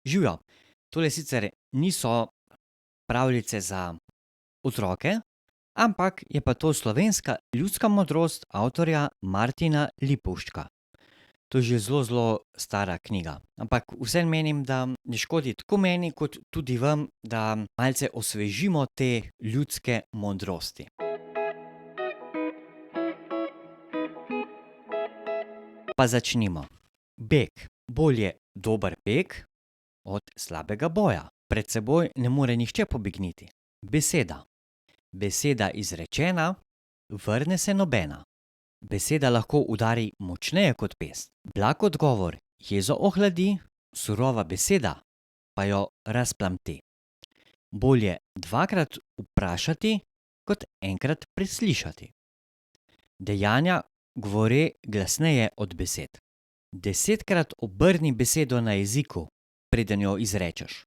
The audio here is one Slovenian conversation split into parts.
Živjo, tole sicer niso pravljice za otroke, ampak je pa to slovenska ljudska modrost avtorja Martina Lipovščka. To je že zelo stara knjiga, ampak vseeno menim, da ne škodi tako meni kot tudi vam, da malce osvežimo te ljudske modrosti. Pa začnimo. Beg. Bolje dober beg od slabega boja. Pred seboj ne more nihče pobegniti. Beseda. Beseda izrečena, vrne se nobena. Beseda lahko udari močneje kot pest. Blag odgovor jezo ohladi, surova beseda pa jo razplamti. Bolje dvakrat vprašati kot enkrat preslišati. Dejanja govore glasneje od besed. 10-krat obrni besedo na jeziku, preden jo izrečeš.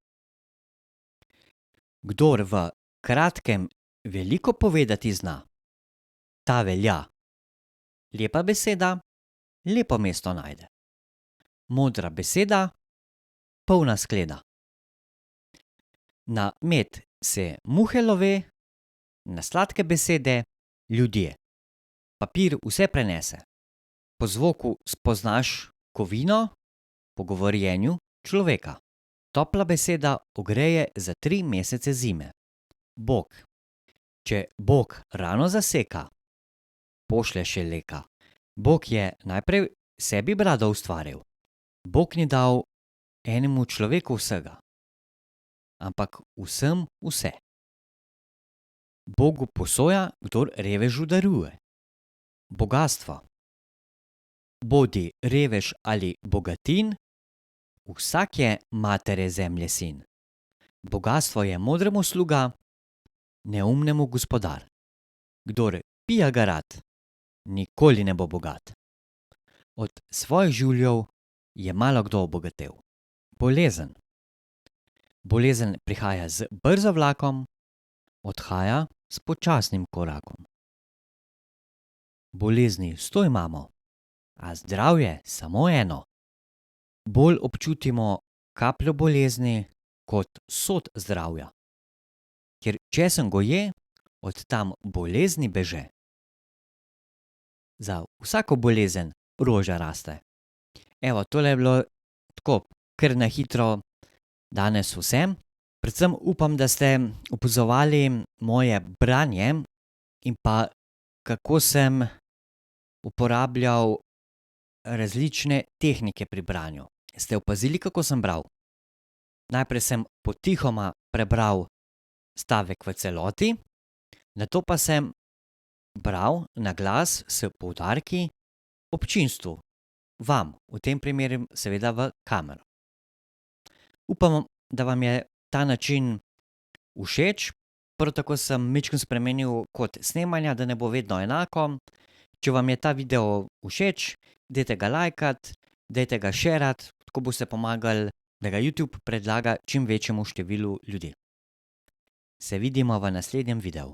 Kdor v kratkem veliko povedati zna, ta velja. Lepa beseda lepo mesto najde. Modra beseda polna skleda. Na med se muhe love, na sladke besede ljudje. Papir vse prenese. Po zvoku spoznaš kovino, po govorjenju človeka. Topla beseda ogreje za 3 mesece zime. Bog. Če Bog rano zaseka, pošlje še leka. Bog je najprej sebi brado ustvaril. Bog ni dal enemu človeku vsega, ampak vsem vse. Bogu posoja, kdor revežu daruje. Bogastvo. Bodi revež ali bogatin, vsak je matere zemlje sin. Bogastvo je modremu sluga, neumnemu gospodar. Kdor pija ga rad, nikoli ne bo bogat. Od svojih žuljev je malokdo obogatel. Bolezen. Bolezen prihaja z brzo vlakom, odhaja s počasnim korakom. Bolezni 100 imamo, a zdravje samo eno. Bolj občutimo kapljo bolezni kot sod zdravja. Ker česen goje, od tam bolezni beže. Za vsako bolezen roža raste. Evo, tole je bilo tako kar na hitro danes vse. Predvsem upam, da ste opazovali moje branje in pa kako sem uporabljal različne tehnike pri branju. Ste opazili, kako sem bral? Najprej sem potihoma prebral stavek v celoti, nato pa sem bral na glas s poudarki občinstvu, vam, v tem primeru seveda v kamero. Upam, da vam je ta način všeč, prav tako sem majčkeno spremenil kot snemanja, da ne bo vedno enako. Če vam je ta video všeč, dajte ga lajkat, dajte ga šerat, tako boste pomagali, da ga YouTube predlaga čim večjemu številu ljudi. Se vidimo v naslednjem videu.